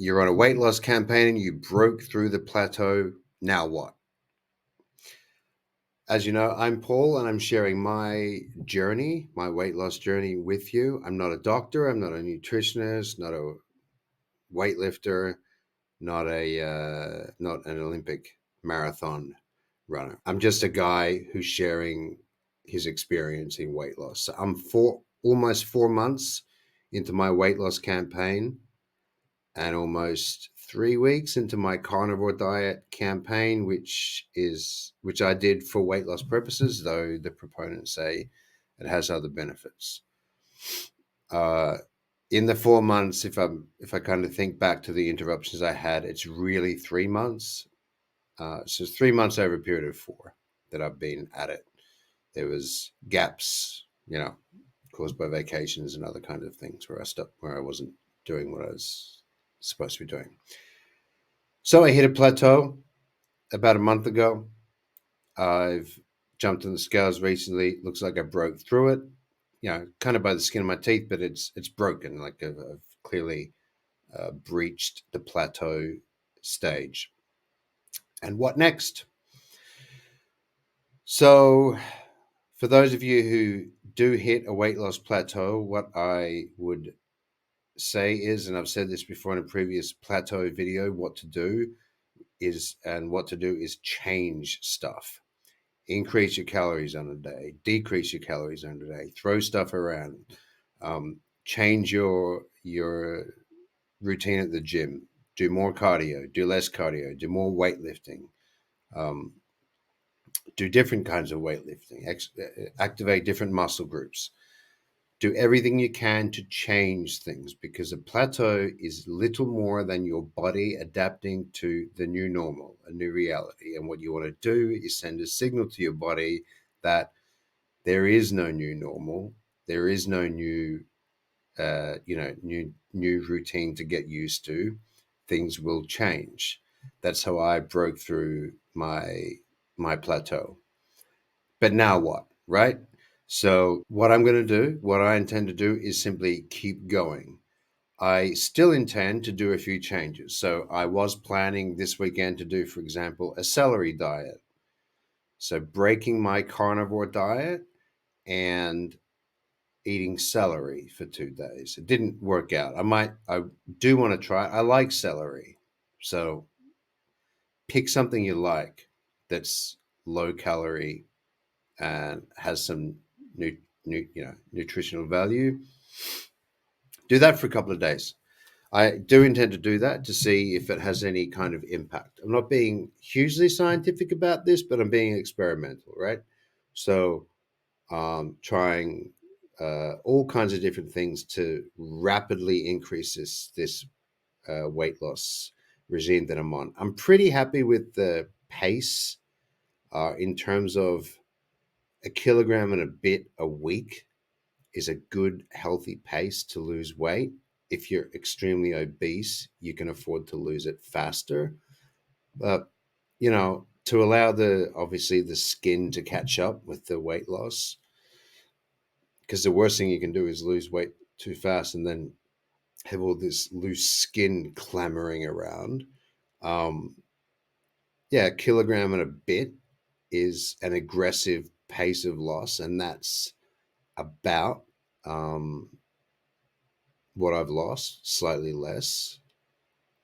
You're on a weight loss campaign and you broke through the plateau. Now what? As you know, I'm Paul and I'm sharing my journey, my weight loss journey with you. I'm not a doctor, I'm not a nutritionist, not a weightlifter, not an Olympic marathon runner. I'm just a guy who's sharing his experience in weight loss. So I'm almost 4 months into my weight loss campaign and almost 3 weeks into my carnivore diet campaign, which I did for weight loss purposes, though the proponents say it has other benefits. Uh, in the 4 months, if I kind of think back to the interruptions I had, it's really 3 months. So it's 3 months over a period of 4 that I've been at it. There was gaps, caused by vacations and other kinds of things where I wasn't doing what I was supposed to be doing. So I hit a plateau about a month ago. I've jumped on the scales recently. Looks like I broke through it, kind of by the skin of my teeth, but it's broken. Like I've clearly breached the plateau stage. And what next? So for those of you who do hit a weight loss plateau, what I would say is, and I've said this before in a previous plateau video, what to do is change stuff. Increase your calories on a day, decrease your calories on a day, throw stuff around, change your routine at the gym, do more cardio, do less cardio, do more weightlifting, do different kinds of weightlifting, activate different muscle groups. Do everything you can to change things, because a plateau is little more than your body adapting to the new normal, a new reality. And what you want to do is send a signal to your body that there is no new normal. There is no new, new routine to get used to. Things will change. That's how I broke through my plateau. But now what, right? So what I intend to do is simply keep going. I still intend to do a few changes. So I was planning this weekend to do, for example, a celery diet. So breaking my carnivore diet and eating celery for 2 days. It didn't work out. I do want to try it. I like celery. So pick something you like that's low calorie and has some nutritional value. Do that for a couple of days. I do intend to do that to see if it has any kind of impact. I'm not being hugely scientific about this, but I'm being experimental, right? So trying all kinds of different things to rapidly increase this weight loss regime that I'm on. I'm pretty happy with the pace in terms of a kilogram and a bit a week is a good, healthy pace to lose weight. If you're extremely obese, you can afford to lose it faster. But, to allow obviously the skin to catch up with the weight loss, because the worst thing you can do is lose weight too fast and then have all this loose skin clamoring around. A kilogram and a bit is an aggressive pace of loss, and that's about what I've lost, slightly less.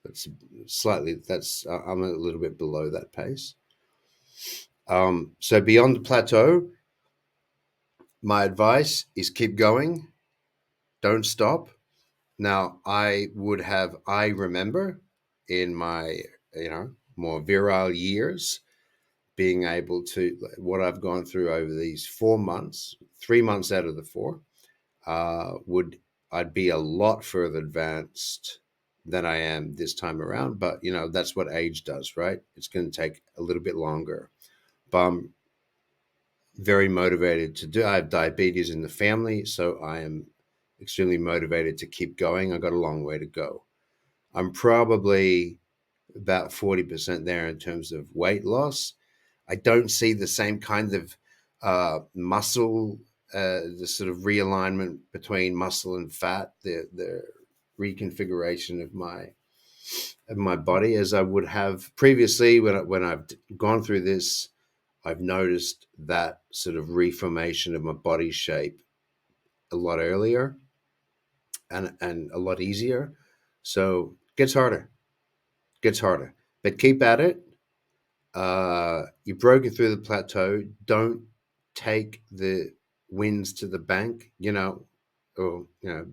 I'm a little bit below that pace. So beyond the plateau, my advice is keep going, don't stop. Now, I remember in my, more virile years, being able to, what I've gone through over these 4 months, 3 months out of the 4, I'd be a lot further advanced than I am this time around. But, that's what age does, right? It's going to take a little bit longer. But I'm very motivated to do. I have diabetes in the family, so I am extremely motivated to keep going. I've got a long way to go. I'm probably about 40% there in terms of weight loss. I don't see the same kind of muscle, the sort of realignment between muscle and fat, the reconfiguration of my of my body as I would have previously. When I've gone through this, I've noticed that sort of reformation of my body shape a lot earlier and a lot easier. So gets harder, but keep at it. You've broken through the plateau. Don't take the wins to the bank, or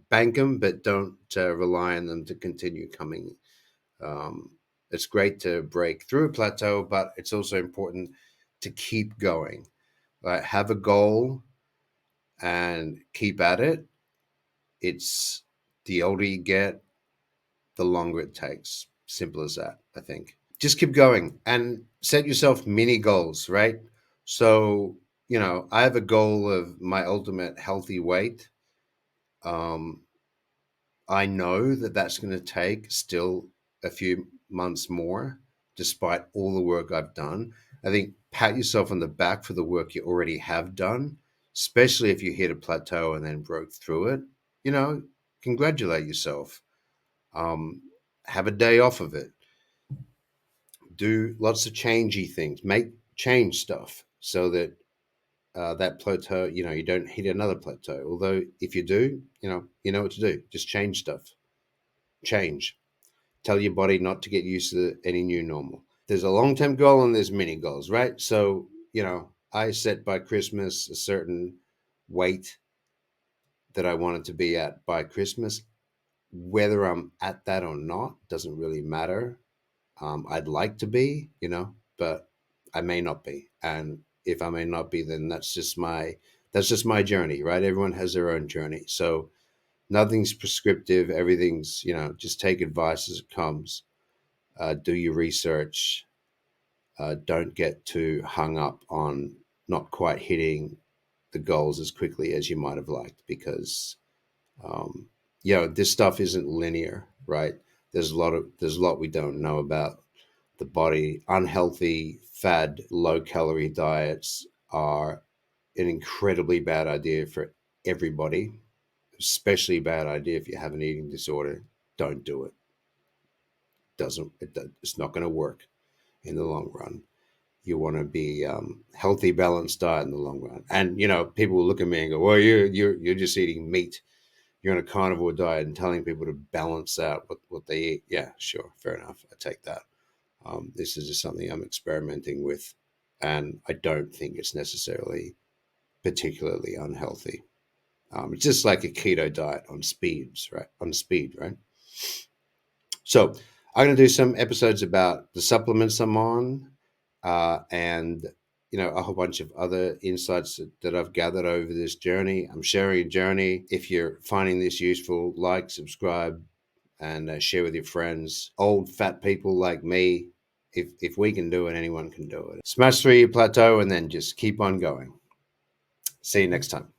bank them, but don't rely on them to continue coming. Um, it's great to break through a plateau, but it's also important to keep going. Like, have a goal and keep at it. It's the older you get, the longer it takes. Simple as that, I think. Just keep going and set yourself mini goals, right? So, I have a goal of my ultimate healthy weight. Um, I know that that's going to take still a few months more, despite all the work I've done. I think pat yourself on the back for the work you already have done, especially if you hit a plateau and then broke through it. You know, congratulate yourself. Um, have a day off of it. Do lots of changey things. Make change stuff so that that plateau, you don't hit another plateau. Although if you do, you know what to do. Just change stuff. Change. Tell your body not to get used to any new normal. There's a long term goal and there's mini goals, right? So, I set by Christmas a certain weight that I wanted to be at by Christmas. Whether I'm at that or not doesn't really matter. I'd like to be, but I may not be. And if I may not be, then that's just my journey, right? Everyone has their own journey. So nothing's prescriptive. Everything's, just take advice as it comes. Do your research. Don't get too hung up on not quite hitting the goals as quickly as you might have liked, because um, this stuff isn't linear, right? There's a lot we don't know about the body. Unhealthy, fad, low calorie diets are an incredibly bad idea for everybody, especially a bad idea if you have an eating disorder. Don't do it. It's not going to work in the long run. You want to be healthy, balanced diet in the long run. And people will look at me and go, "Well, you're just eating meat. You're on a carnivore diet," and telling people to balance out what they eat. Yeah, sure, fair enough. I take that. This is just something I'm experimenting with, and I don't think it's necessarily particularly unhealthy. It's just like a keto diet on speeds, right? On speed, right? So I'm going to do some episodes about the supplements I'm on, and a whole bunch of other insights that I've gathered over this journey. I'm sharing a journey. If you're finding this useful, like, subscribe, and share with your friends. Old fat people like me, if we can do it, anyone can do it. Smash through your plateau and then just keep on going. See you next time.